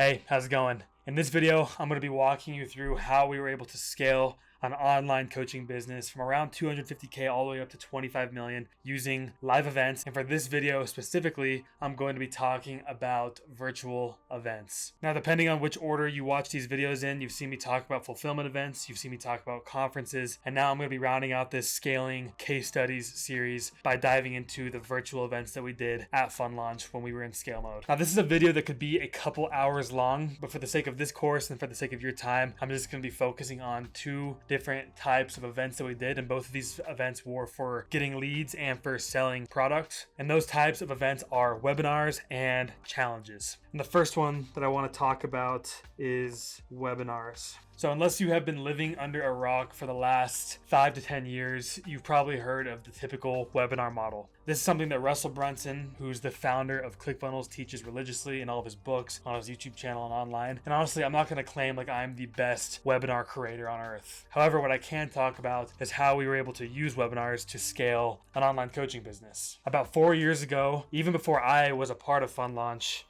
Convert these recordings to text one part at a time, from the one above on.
Hey, how's it going? In this video, I'm going to be walking you through how we were able to scale an online coaching business from around 250K all the way up to 25 million using live events. And for this video specifically, I'm going to be talking about virtual events. Now, depending on which order you watch these videos in, you've seen me talk about fulfillment events, you've seen me talk about conferences, and now I'm going to be rounding out this scaling case studies series by diving into the virtual events that we did at Fund Launch when we were in scale mode. Now, this is a video that could be a couple hours long, but for the sake of this course and for the sake of your time, I'm just going to be focusing on two different types of events that we did, and both of these events were for getting leads and for selling products. And those types of events are webinars and challenges. And the first one that I want to talk about is webinars. So unless you have been living under a rock for the last 5 to 10 years, you've probably heard of the typical webinar model. This is something that Russell Brunson, who's the founder of ClickFunnels, teaches religiously in all of his books, on his YouTube channel and online. And honestly, I'm not going to claim like I'm the best webinar creator on earth. However, what I can talk about is how we were able to use webinars to scale an online coaching business. About 4 years ago, even before I was a part of Fund Launch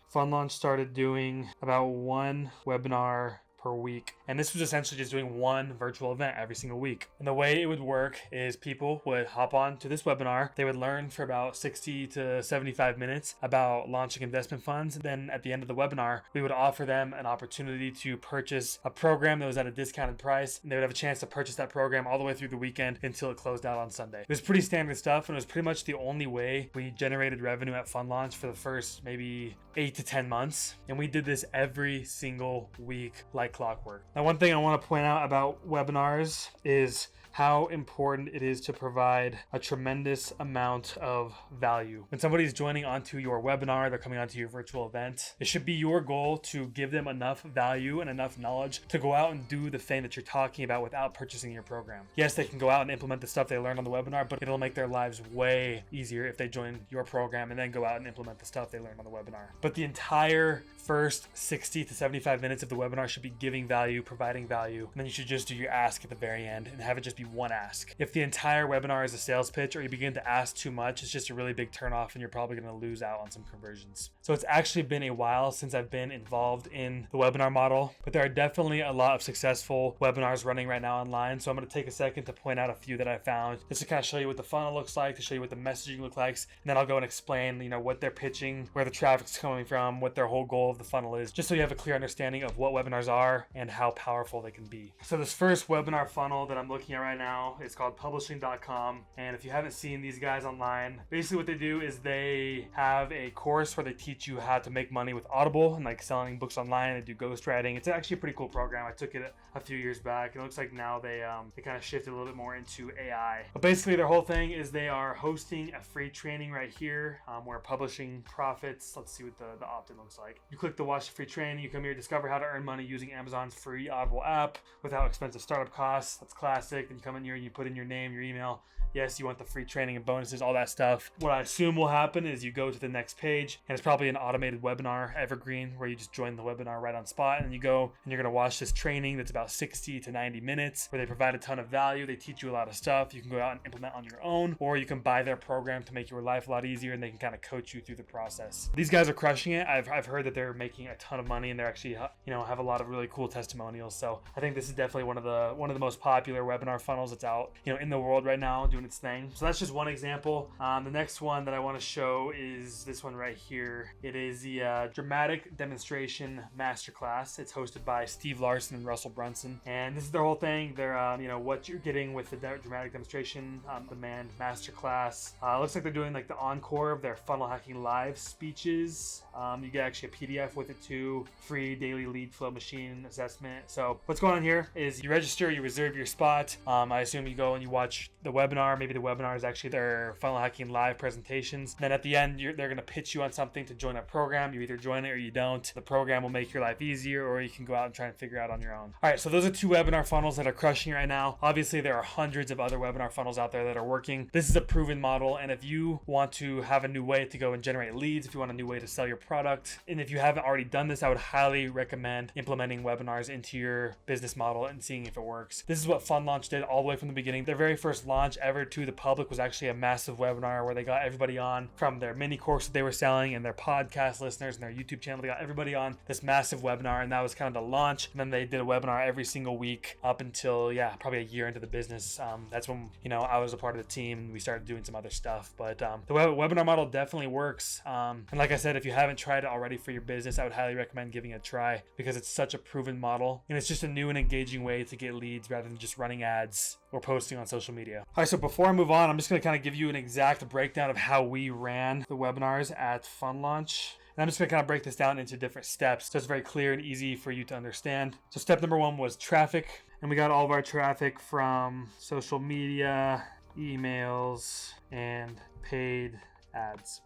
started doing about one webinar per week. And this was essentially just doing one virtual event every single week. And the way it would work is people would hop on to this webinar. They would learn for about 60 to 75 minutes about launching investment funds. And then at the end of the webinar, we would offer them an opportunity to purchase a program that was at a discounted price. And they would have a chance to purchase that program all the way through the weekend until it closed out on Sunday. It was pretty standard stuff, and it was pretty much the only way we generated revenue at Fund Launch for the first maybe 8 to 10 months. And we did this every single week like clockwork. Now, one thing I want to point out about webinars is how important it is to provide a tremendous amount of value. When somebody's joining onto your webinar, they're coming onto your virtual event, it should be your goal to give them enough value and enough knowledge to go out and do the thing that you're talking about without purchasing your program. Yes, they can go out and implement the stuff they learned on the webinar, but it'll make their lives way easier if they join your program and then go out and implement the stuff they learned on the webinar. But the entire first 60 to 75 minutes of the webinar should be giving value, providing value, and then you should just do your ask at the very end and have it just be one ask. If the entire webinar is a sales pitch or you begin to ask too much, it's just a really big turnoff and you're probably going to lose out on some conversions. So it's actually been a while since I've been involved in the webinar model, but there are definitely a lot of successful webinars running right now online. So I'm going to take a second to point out a few that I found just to kind of show you what the funnel looks like, to show you what the messaging looks like, and then I'll go and explain, what they're pitching, where the traffic's coming from, what their whole goal of the funnel is, just so you have a clear understanding of what webinars are and how powerful they can be. So this first webinar funnel that I'm looking at right now is called publishing.com. And if you haven't seen these guys online, basically what they do is they have a course where they teach you how to make money with Audible and like selling books online. They do ghostwriting. It's actually a pretty cool program. I took it a few years back. It looks like now they kind of shifted a little bit more into AI. But basically their whole thing is they are hosting a free training right here where publishing profits. Let's see what the opt-in looks like. You click the watch the free training. You come here, discover how to earn money using Amazon's free Audible app without expensive startup costs. That's classic. Then you come in here and you put in your name, your email. Yes, you want the free training and bonuses, all that stuff. What I assume will happen is you go to the next page, and it's probably an automated webinar, evergreen, where you just join the webinar right on spot, and then you go and you're going to watch this training that's about 60 to 90 minutes, where they provide a ton of value. They teach you a lot of stuff. You can go out and implement on your own, or you can buy their program to make your life a lot easier, and they can kind of coach you through the process. These guys are crushing it. I've heard that they're making a ton of money, and they're actually have a lot of really cool testimonials. So I think this is definitely one of the most popular webinar funnels that's out in the world right now doing its thing. So that's just one example. The next one that I want to show is this one right here. It is the Dramatic Demonstration Masterclass. It's hosted by Steve Larson and Russell Brunson, and this is their whole thing. They're what you're getting with the Dramatic Demonstration Demand Masterclass. Looks like they're doing like the encore of their funnel hacking live speeches. You get actually a PDF with it too, free daily lead flow machine assessment. So what's going on here is you register, you reserve your spot. I assume you go and you watch the webinar. Maybe the webinar is actually their funnel hacking live presentations. Then at the end, they're going to pitch you on something to join a program. You either join it or you don't. The program will make your life easier, or you can go out and try and figure it out on your own. All right, so those are two webinar funnels that are crushing right now. Obviously, there are hundreds of other webinar funnels out there that are working. This is a proven model, and if you want to have a new way to go and generate leads, if you want a new way to sell your product. And if you haven't already done this, I would highly recommend implementing webinars into your business model and seeing if it works. This is what Fun Launch did all the way from the beginning. Their very first launch ever to the public was actually a massive webinar where they got everybody on from their mini course that they were selling and their podcast listeners and their YouTube channel. They got everybody on this massive webinar, and that was kind of the launch. And then they did a webinar every single week up until, probably a year into the business. That's when, I was a part of the team and we started doing some other stuff. But the webinar model definitely works. And like I said, if you haven't tried it already for your business, I would highly recommend giving it a try because it's such a proven model. And it's just a new and engaging way to get leads rather than just running ads or posting on social media. All right, so before I move on, I'm just going to kind of give you an exact breakdown of how we ran the webinars at Fun Launch. And I'm just going to kind of break this down into different steps so it's very clear and easy for you to understand. So step number 1 was traffic. And we got all of our traffic from social media, emails, and paid ads.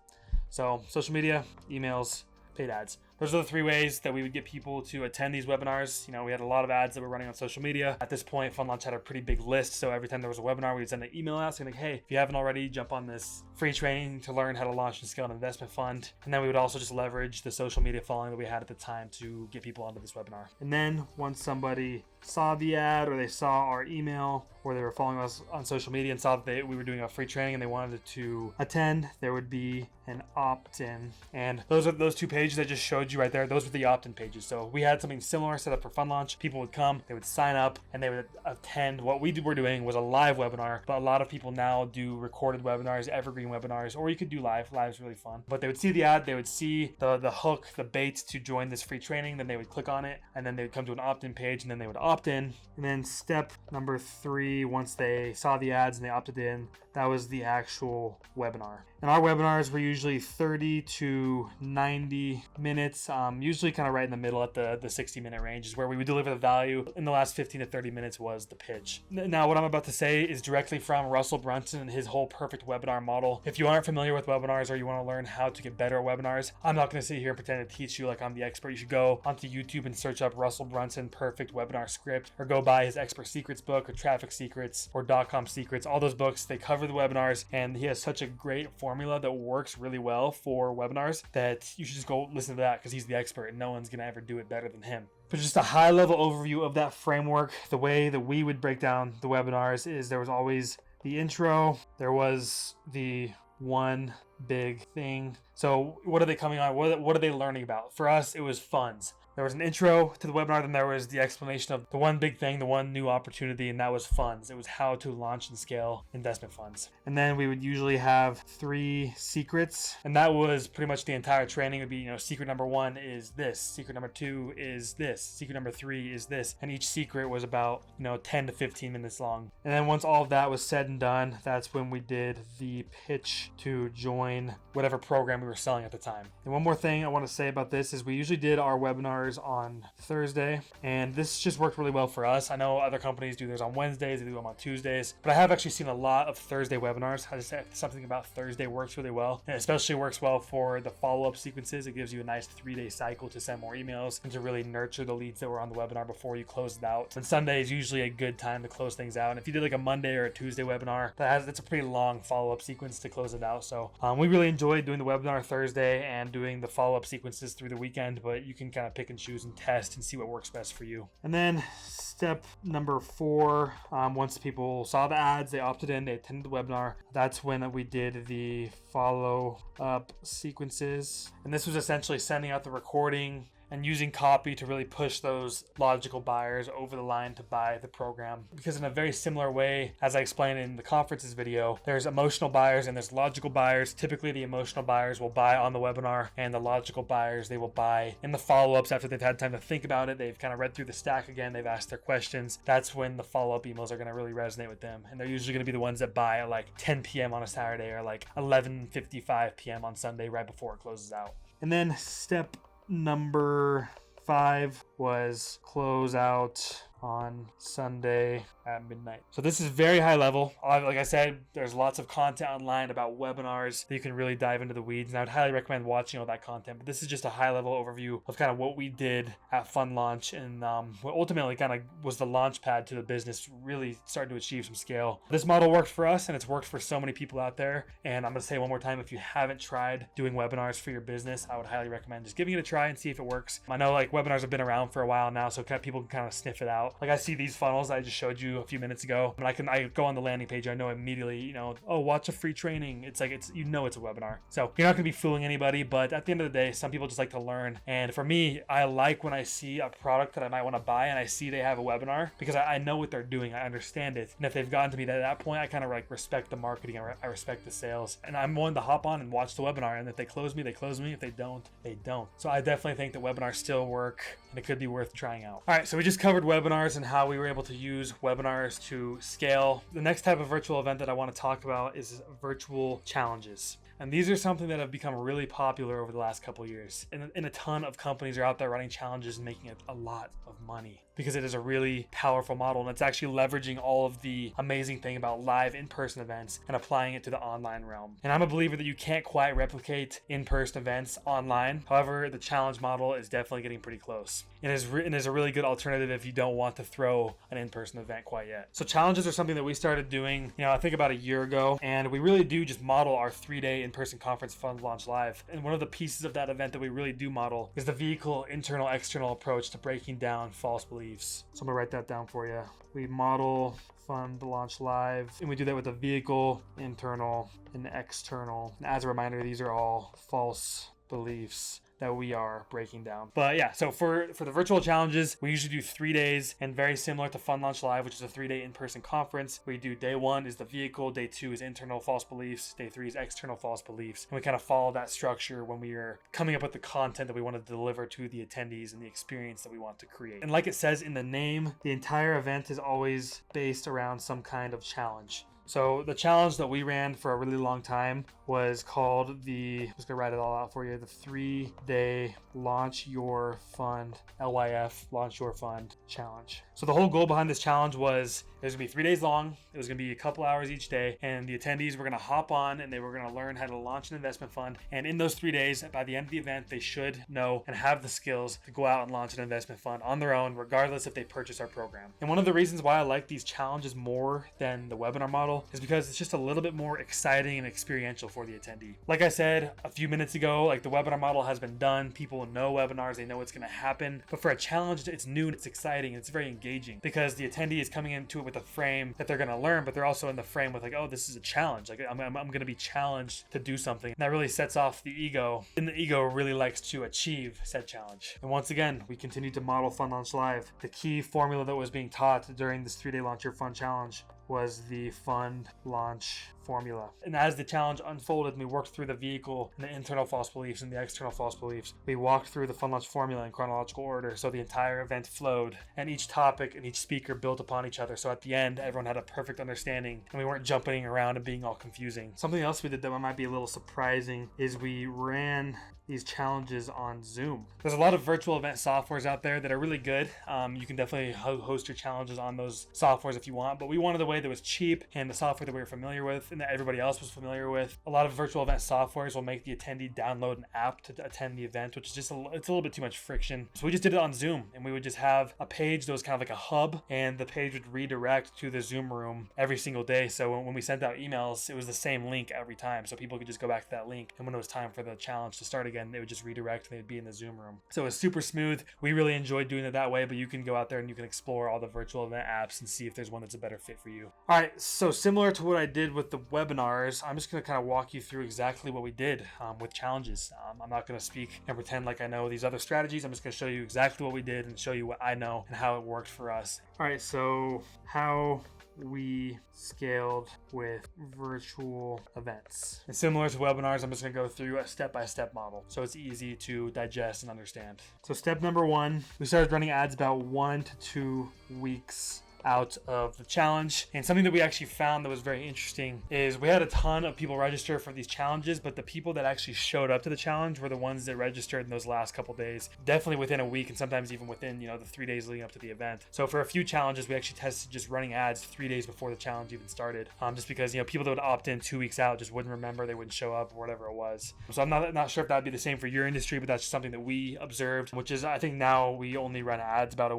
So social media, emails, paid ads. Those are the 3 ways that we would get people to attend these webinars. We had a lot of ads that were running on social media. At this point, Fun Launch had a pretty big list. So every time there was a webinar, we would send an email out saying, hey, if you haven't already, jump on this free training to learn how to launch and scale an investment fund. And then we would also just leverage the social media following that we had at the time to get people onto this webinar. And then once somebody saw the ad or they saw our email or they were following us on social media and saw that we were doing a free training and they wanted to attend, there would be an opt-in. And those are those 2 pages I just showed you right there. Those were the opt-in pages. So we had something similar set up for Fun Launch. People would come, they would sign up, and they would attend. What we were doing was a live webinar, but a lot of people now do recorded webinars, evergreen webinars, or you could do live. Live is really fun. But they would see the ad, they would see the hook, the bait to join this free training, then they would click on it, and then they would come to an opt-in page, and then they would opt in. And then step number 3, once they saw the ads and they opted in, that was the actual webinar. And our webinars were usually 30 to 90 minutes, usually kind of right in the middle at the 60-minute range is where we would deliver the value. In the last 15 to 30 minutes was the pitch. Now, what I'm about to say is directly from Russell Brunson and his whole perfect webinar model. If you aren't familiar with webinars or you want to learn how to get better at webinars, I'm not going to sit here and pretend to teach you like I'm the expert. You should go onto YouTube and search up Russell Brunson perfect webinar script, or go buy his Expert Secrets book or Traffic Secrets or .com Secrets. All those books, they cover the webinars, and he has such a great formula that works really well for webinars that you should just go listen to that because he's the expert and no one's going to ever do it better than him. But just a high level overview of that framework, the way that we would break down the webinars is there was always the intro, there was the one big thing. So what are they coming on? What are they learning about? For us, it was funds. There was an intro to the webinar, then there was the explanation of the one big thing, the one new opportunity, and that was funds. It was how to launch and scale investment funds. And then we would usually have 3 secrets, and that was pretty much the entire training. It would be, secret number 1 is this, secret number 2 is this, secret number 3 is this, and each secret was about 10 to 15 minutes long. And then once all of that was said and done, that's when we did the pitch to join whatever program we were selling at the time. And one more thing I want to say about this is we usually did our webinars on Thursday, and this just worked really well for us. I know other companies do theirs on Wednesdays, they do them on Tuesdays, but I have actually seen a lot of Thursday webinars. I just said something about Thursday works really well, and especially works well for the follow-up sequences. It gives you a nice 3-day cycle to send more emails and to really nurture the leads that were on the webinar before you close it out. And Sunday is usually a good time to close things out. And if you did like a Monday or a Tuesday webinar, that's a pretty long follow-up sequence to close it out. So we really enjoyed doing the webinar Thursday and doing the follow-up sequences through the weekend, but you can kind of pick and choose and test and see what works best for you. And then step number 4, once people saw the ads, they opted in, they attended the webinar, that's when we did the follow-up sequences. And this was essentially sending out the recording and using copy to really push those logical buyers over the line to buy the program. Because in a very similar way, as I explained in the conferences video, there's emotional buyers and there's logical buyers. Typically, the emotional buyers will buy on the webinar, and the logical buyers, they will buy in the follow-ups after they've had time to think about it. They've kind of read through the stack again, they've asked their questions. That's when the follow-up emails are going to really resonate with them. And they're usually going to be the ones that buy at like 10 p.m. on a Saturday or like 11:55 p.m. on Sunday right before it closes out. And then step number 5 was close out on Sunday at midnight. So this is very high level. Like I said, there's lots of content online about webinars that you can really dive into the weeds, and I would highly recommend watching all that content. But this is just a high level overview of kind of what we did at Fund Launch, and what ultimately kind of was the launch pad to the business really starting to achieve some scale. This model worked for us, and it's worked for so many people out there. And I'm going to say one more time, if you haven't tried doing webinars for your business, I would highly recommend just giving it a try and see if it works. I know like webinars have been around for a while now, so people can kind of sniff it out. Like I see these funnels I just showed you a few minutes ago, and I go on the landing page, I know immediately, oh, watch a free training. It's like, it's a webinar. So you're not going to be fooling anybody, but at the end of the day, some people just like to learn. And for me, I like when I see a product that I might want to buy and I see they have a webinar, because I know what they're doing. I understand it. And if they've gotten to me at that point, I kind of like respect the marketing. I respect the sales, and I'm willing to hop on and watch the webinar. And if they close me, they close me. If they don't, they don't. So I definitely think that webinars still work, and it could be worth trying out. All right, so we just covered webinars and how we were able to use webinars to scale. The next type of virtual event that I want to talk about is virtual challenges. And these are something that have become really popular over the last couple of years. And a ton of companies are out there running challenges and making it a lot of money, because it is a really powerful model, and it's actually leveraging all of the amazing thing about live in-person events and applying it to the online realm. And I'm a believer that you can't quite replicate in-person events online. However, the challenge model is definitely getting pretty close. It is a really good alternative if you don't want to throw an in-person event quite yet. So challenges are something that we started doing, I think about a year ago, and we really do just model our 3-day in-person conference Fund Launch Live. And one of the pieces of that event that we really do model is the vehicle internal external approach to breaking down false beliefs. So I'm gonna write that down for you. We model Fund Launch Live, and we do that with the vehicle, internal, and external. And as a reminder, these are all false beliefs that we are breaking down. But yeah, so for the virtual challenges, we usually do 3 days, and very similar to Fund Launch Live, which is a 3-day in-person conference. We do day 1 is the vehicle, day 2 is internal false beliefs, day 3 is external false beliefs. And we kind of follow that structure when we are coming up with the content that we want to deliver to the attendees and the experience that we want to create. And like it says in the name, the entire event is always based around some kind of challenge. So the challenge that we ran for a really long time was called I'm just gonna write it all out for you, the 3-day Launch Your Fund, LYF, Launch Your Fund Challenge. So the whole goal behind this challenge was it was gonna be 3 days long. It was gonna be a couple hours each day, and the attendees were gonna hop on and they were gonna learn how to launch an investment fund. And in those 3 days, by the end of the event, they should know and have the skills to go out and launch an investment fund on their own, regardless if they purchase our program. And one of the reasons why I like these challenges more than the webinar model is because it's just a little bit more exciting and experiential for the attendee. Like I said a few minutes ago, like the webinar model has been done. People know webinars, they know what's going to happen. But for a challenge, it's new and it's exciting and it's very engaging, because the attendee is coming into it with a frame that they're going to learn, but they're also in the frame with like, oh, this is a challenge. Like I'm going to be challenged to do something. And that really sets off the ego, and the ego really likes to achieve said challenge. And once again, we continue to model Fund Launch Live. The key formula that was being taught during this 3-day Launch Your Fund challenge was the fund launch formula. And as the challenge unfolded and we worked through the vehicle and the internal false beliefs and the external false beliefs, we walked through the fund launch formula in chronological order. So the entire event flowed, and each topic and each speaker built upon each other. So at the end, everyone had a perfect understanding and we weren't jumping around and being all confusing. Something else we did that might be a little surprising is we ran these challenges on Zoom. There's a lot of virtual event softwares out there that are really good. You can definitely host your challenges on those softwares if you want, but we wanted a way that was cheap and the software that we were familiar with and that everybody else was familiar with. A lot of virtual event softwares will make the attendee download an app to attend the event, which is just it's a little bit too much friction. So we just did it on Zoom, and we would just have a page that was kind of like a hub, and the page would redirect to the Zoom room every single day. So when we sent out emails, it was the same link every time, so people could just go back to that link, and when it was time for the challenge to start again, they would just redirect and they'd be in the Zoom room. So it was super smooth. We really enjoyed doing it that way, but you can go out there and you can explore all the virtual event apps and see if there's one that's a better fit for you. All right, so similar to what I did with the webinars, I'm just going to kind of walk you through exactly what we did with challenges. I'm not going to speak and pretend like I know these other strategies. I'm just going to show you exactly what we did and show you what I know and how it worked for us. All right, so how we scaled with virtual events. And similar to webinars, I'm just going to go through a step-by-step model so it's easy to digest and understand. So step number 1, we started running ads about 1 to 2 weeks out of the challenge. And something that we actually found that was very interesting is we had a ton of people register for these challenges, but the people that actually showed up to the challenge were the ones that registered in those last couple days, definitely within a week, and sometimes even within, the 3 days leading up to the event. So for a few challenges, we actually tested just running ads 3 days before the challenge even started, just because people that would opt in 2 weeks out just wouldn't remember, they wouldn't show up, or whatever it was. So I'm not sure if that'd be the same for your industry, but that's just something that we observed, which is, I think now we only run ads about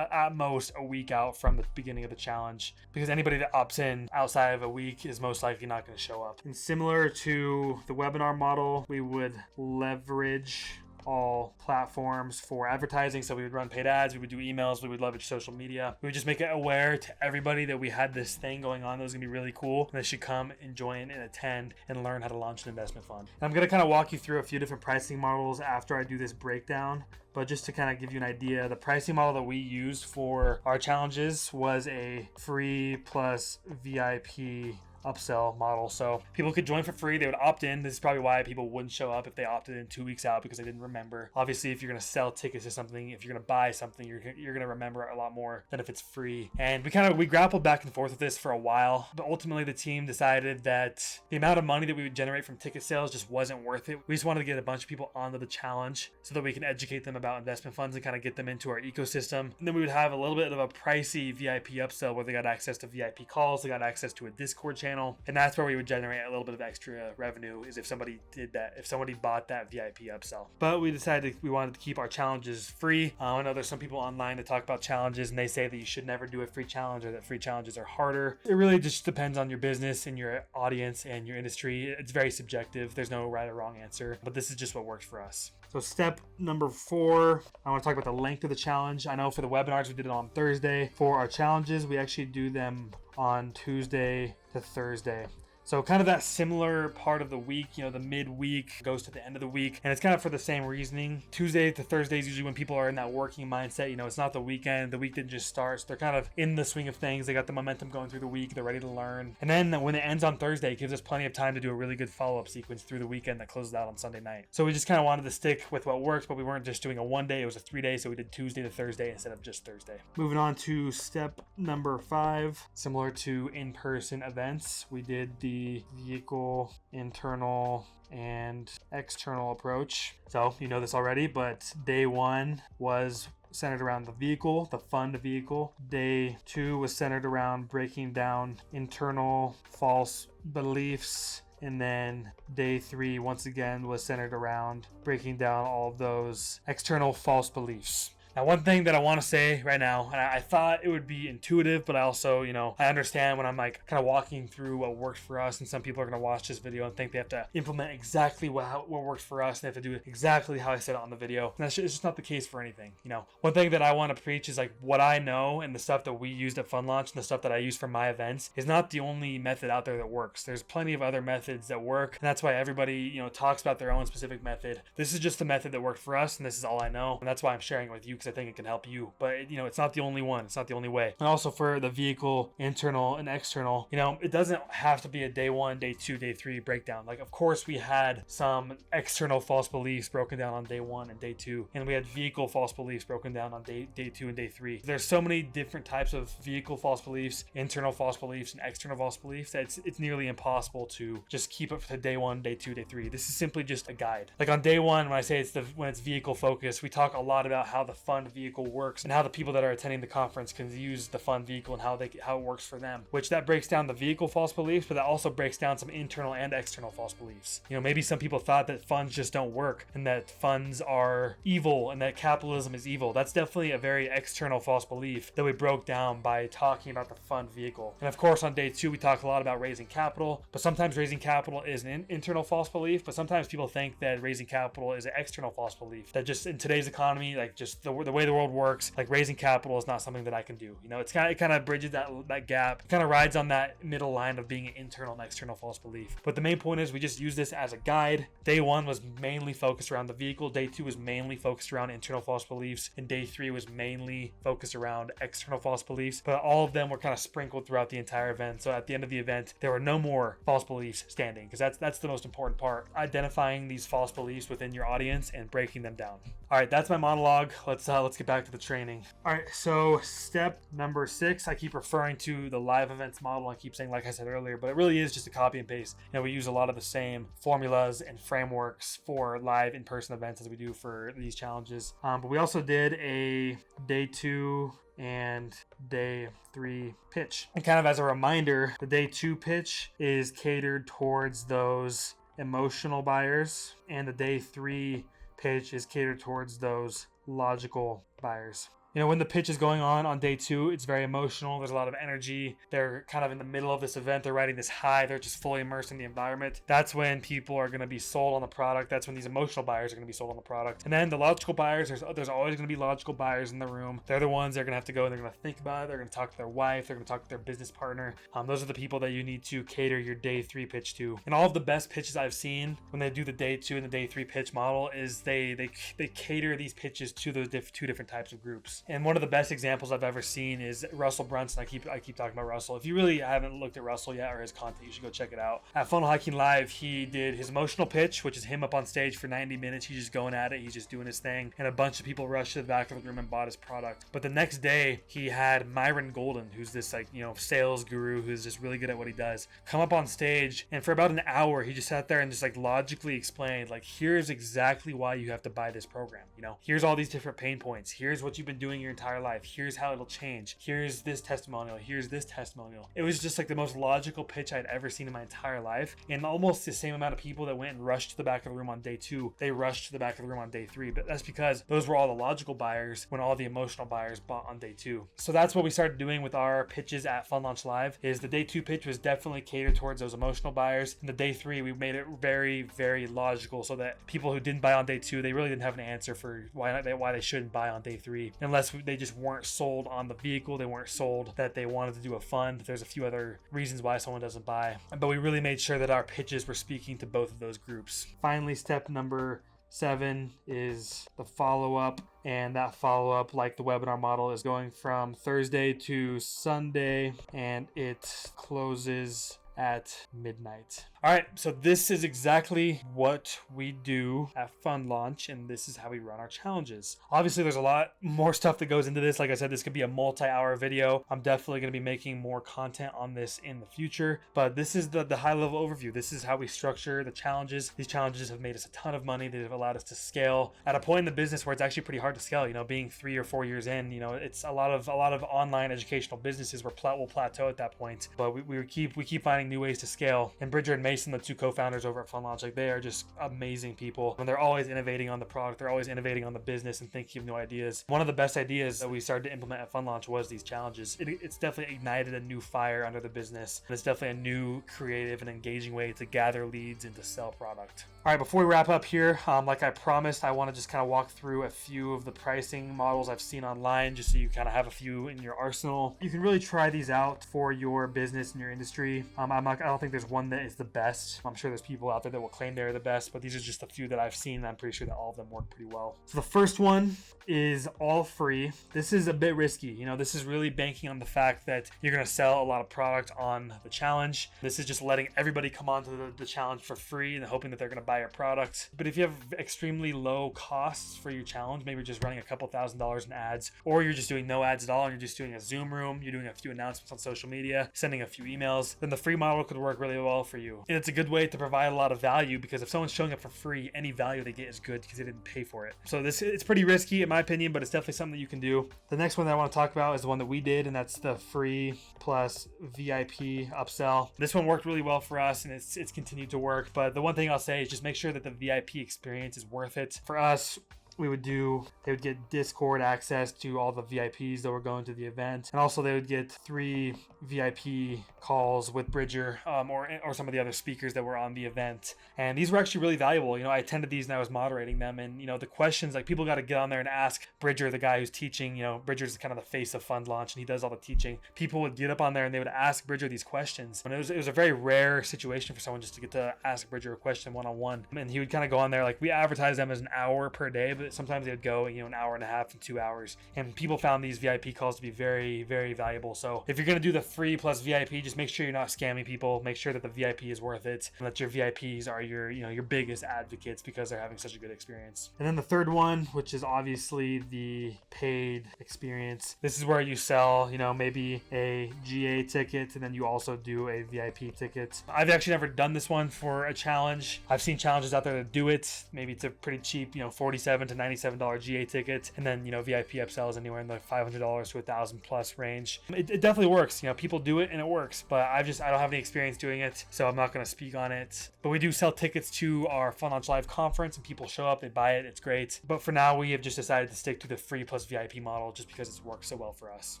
at most a week out from the beginning of the challenge, because anybody that opts in outside of a week is most likely not going to show up. And similar to the webinar model, we would leverage all platforms for advertising. So we would run paid ads, we would do emails, we would leverage social media. We would just make it aware to everybody that we had this thing going on that was gonna be really cool, and they should come and join and attend and learn how to launch an investment fund. And I'm gonna kind of walk you through a few different pricing models after I do this breakdown. But just to kind of give you an idea, the pricing model that we used for our challenges was a free plus VIP upsell model. So people could join for free, they would opt in. This is probably why people wouldn't show up if they opted in 2 weeks out, because they didn't remember. Obviously, if you're going to sell tickets to something, if you're going to buy something, you're going to remember a lot more than if it's free. And we grappled back and forth with this for a while, but ultimately the team decided that the amount of money that we would generate from ticket sales just wasn't worth it. We just wanted to get a bunch of people onto the challenge so that we can educate them about investment funds and kind of get them into our ecosystem. And then we would have a little bit of a pricey VIP upsell where they got access to VIP calls, they got access to a Discord channel, and that's where we would generate a little bit of extra revenue, is if somebody did that, if somebody bought that VIP upsell. But we decided we wanted to keep our challenges free. I know there's some people online that talk about challenges and they say that you should never do a free challenge, or that free challenges are harder. It really just depends on your business and your audience and your industry. It's very subjective. There's no right or wrong answer, but this is just what works for us. So step number 4, I want to talk about the length of the challenge. I know for the webinars, we did it on Thursday. For our challenges, we actually do them on Tuesday to Thursday. So kind of that similar part of the week, the midweek goes to the end of the week. And it's kind of for the same reasoning. Tuesday to Thursday is usually when people are in that working mindset. It's not the weekend. The week didn't just start. So they're kind of in the swing of things. They got the momentum going through the week. They're ready to learn. And then when it ends on Thursday, it gives us plenty of time to do a really good follow-up sequence through the weekend that closes out on Sunday night. So we just kind of wanted to stick with what works, but we weren't just doing a 1 day. It was a 3 day. So we did Tuesday to Thursday instead of just Thursday. Moving on to step number 5, similar to in-person events, we did the vehicle, internal, and external approach. So you know this already, but day 1 was centered around the vehicle, the fund vehicle. Day 2 was centered around breaking down internal false beliefs. And then day 3, once again, was centered around breaking down all of those external false beliefs. Now, one thing that I want to say right now, and I thought it would be intuitive, but I also, I understand when I'm kind of walking through what works for us, and some people are going to watch this video and think they have to implement exactly what works for us, and they have to do it exactly how I said it on the video. And it's just not the case for anything. One thing that I want to preach is what I know, and the stuff that we used at Fund Launch and the stuff that I use for my events is not the only method out there that works. There's plenty of other methods that work, and that's why everybody, talks about their own specific method. This is just the method that worked for us, and this is all I know, and that's why I'm sharing it with you, because I think it can help you. But it's not the only one. It's not the only way. And also for the vehicle, internal and external, it doesn't have to be a day 1, day 2, day 3 breakdown. Of course, we had some external false beliefs broken down on day 1 and day 2, and we had vehicle false beliefs broken down on day 2 and day 3. There's so many different types of vehicle false beliefs, internal false beliefs, and external false beliefs that it's nearly impossible to just keep up to day 1, day 2, day 3. This is simply just a guide. On day 1, when I say when it's vehicle focused, we talk a lot about how the fund vehicle works and how the people that are attending the conference can use the fund vehicle and how it works for them, which that breaks down the vehicle false beliefs, but that also breaks down some internal and external false beliefs. Maybe some people thought that funds just don't work and that funds are evil and that capitalism is evil. That's definitely a very external false belief that we broke down by talking about the fund vehicle. And of course, on day 2, we talk a lot about raising capital, but sometimes raising capital is an internal false belief, but sometimes people think that raising capital is an external false belief, that just in today's economy, just the way the world works, raising capital is not something that I can do. It kind of bridges that gap. It kind of rides on that middle line of being an internal and external false belief. But the main point is we just use this as a guide. Day 1 was mainly focused around the vehicle. Day 2 was mainly focused around internal false beliefs. And day 3 was mainly focused around external false beliefs. But all of them were kind of sprinkled throughout the entire event. So at the end of the event, there were no more false beliefs standing, because that's the most important part. Identifying these false beliefs within your audience and breaking them down. All right, that's my monologue. Let's let's get back to the training. All right, so step number 6, I keep referring to the live events model. I keep saying, like I said earlier, but it really is just a copy and paste. We use a lot of the same formulas and frameworks for live in-person events as we do for these challenges. But we also did a day 2 and day 3 pitch. And kind of as a reminder, the day 2 pitch is catered towards those emotional buyers, and the day 3 pitch is catered towards those logical buyers. When the pitch is going on day 2, it's very emotional. There's a lot of energy. They're kind of in the middle of this event. They're riding this high. They're just fully immersed in the environment. That's when people are going to be sold on the product. That's when these emotional buyers are going to be sold on the product. And then the logical buyers, there's always going to be logical buyers in the room. They're the ones that are going to have to go and they're going to think about it. They're going to talk to their wife. They're going to talk to their business partner. Those are the people that you need to cater your day 3 pitch to. And all of the best pitches I've seen when they do the day 2 and the day 3 pitch model is they cater these pitches to those 2 different types of groups. And one of the best examples I've ever seen is Russell Brunson. I keep talking about Russell. If you really haven't looked at Russell yet or his content, you should go check it out. At Funnel Hacking Live, he did his emotional pitch, which is him up on stage for 90 minutes. He's just going at it. He's just doing his thing. And a bunch of people rushed to the back of the room and bought his product. But the next day, he had Myron Golden, who's this sales guru who's just really good at what he does, come up on stage. And for about an hour, he just sat there and just logically explained, here's exactly why you have to buy this program. Here's all these different pain points. Here's what you've been doing your entire life. Here's how it'll change. Here's this testimonial. Here's this testimonial. It was just the most logical pitch I'd ever seen in my entire life. And almost the same amount of people that went and rushed to the back of the room on day 2, they rushed to the back of the room on day 3. But that's because those were all the logical buyers when all the emotional buyers bought on day 2. So that's what we started doing with our pitches at Fun Launch Live. Is the day 2 pitch was definitely catered towards those emotional buyers. And the day 3, we made it very, very logical so that people who didn't buy on day 2, they really didn't have an answer for why they shouldn't buy on day 3, unless they just weren't sold on the vehicle. They weren't sold that they wanted to do a fund. There's a few other reasons why someone doesn't buy, but we really made sure that our pitches were speaking to both of those groups. Finally, step number 7 is the follow-up, and that follow-up, like the webinar model, is going from Thursday to Sunday, and it closes at midnight. All right, so this is exactly what we do at Fund Launch, and this is how we run our challenges. Obviously, there's a lot more stuff that goes into this. Like I said, this could be a multi-hour video. I'm definitely going to be making more content on this in the future, but this is the high-level overview. This is how we structure the challenges. These challenges have made us a ton of money. They've allowed us to scale at a point in the business where it's actually pretty hard to scale. Being 3 or 4 years in, it's a lot of online educational businesses will plateau at that point. But we keep finding new ways to scale. And Bridger and Mason, the 2 co-founders over at Fun Launch, they are just amazing people. And they're always innovating on the product. They're always innovating on the business and thinking of new ideas. One of the best ideas that we started to implement at Fun Launch was these challenges. It's definitely ignited a new fire under the business. And it's definitely a new, creative, and engaging way to gather leads and to sell product. All right, before we wrap up here, like I promised, I want to just kind of walk through a few of the pricing models I've seen online, just so you kind of have a few in your arsenal. You can really try these out for your business and your industry. I don't think there's one that is the best. I'm sure there's people out there that will claim they're the best, but these are just a few that I've seen, and I'm pretty sure that all of them work pretty well. So the first one is all free. This is a bit risky. This is really banking on the fact that you're going to sell a lot of product on the challenge. This is just letting everybody come onto the challenge for free and hoping that they're going to buy your product. But if you have extremely low costs for your challenge, maybe you're just running a couple $1,000s in ads, or you're just doing no ads at all and you're just doing a Zoom room, you're doing a few announcements on social media, sending a few emails, then the free model could work really well for you. And it's a good way to provide a lot of value, because if someone's showing up for free, any value they get is good because they didn't pay for it. So it's pretty risky in my opinion, but it's definitely something that you can do. The next one that I want to talk about is the one that we did, and that's the free plus VIP upsell. This one worked really well for us, and it's continued to work. But the one thing I'll say is just make sure that the VIP experience is worth it. For us, they would get Discord access to all the VIPs that were going to the event. And also they would get 3 VIP calls with Bridger or some of the other speakers that were on the event. And these were actually really valuable. I attended these and I was moderating them. And, the questions, people got to get on there and ask Bridger, the guy who's teaching. Bridger's kind of the face of Fund Launch and he does all the teaching. People would get up on there and they would ask Bridger these questions. And it was a very rare situation for someone just to get to ask Bridger a question one-on-one. And he would kind of go on there, we advertise them as an hour per day, but sometimes they would go, an hour and a half and 2 hours. And people found these VIP calls to be very, very valuable. So if you're going to do the free plus VIP, just make sure you're not scamming people. Make sure that the VIP is worth it, and that your VIPs are your biggest advocates because they're having such a good experience. And then the third one, which is obviously the paid experience. This is where you sell, maybe a GA ticket, and then you also do a VIP ticket. I've actually never done this one for a challenge. I've seen challenges out there that do it. Maybe it's a pretty cheap, $47 to $97 GA ticket, and then VIP upsells anywhere in the $500 to $1,000 plus range. It definitely works. People do it and it works, but I don't have any experience doing it, so I'm not going to speak on it. But we do sell tickets to our Fun Launch Live conference, and people show up, they buy it, it's great. But for now, we have just decided to stick to the free plus VIP model just because it's worked so well for us.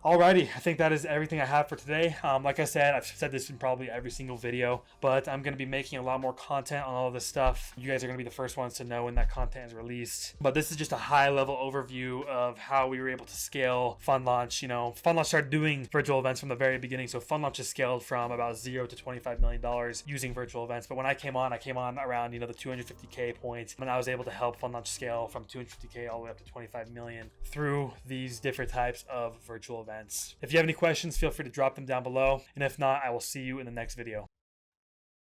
Alrighty, I think that is everything I have for today. Like I said, I've said this in probably every single video, but I'm going to be making a lot more content on all of this stuff. You guys are going to be the first ones to know when that content is released. But this is just a high level overview of how we were able to scale Fun Launch. Fun Launch started doing virtual events from the very beginning. So Fun Launch has scaled from about $0 to $25 million using virtual events. But when I came on around, the 250K point, and I was able to help Fun Launch scale from 250K all the way up to 25 million through these different types of virtual events. If you have any questions, feel free to drop them down below. And if not, I will see you in the next video.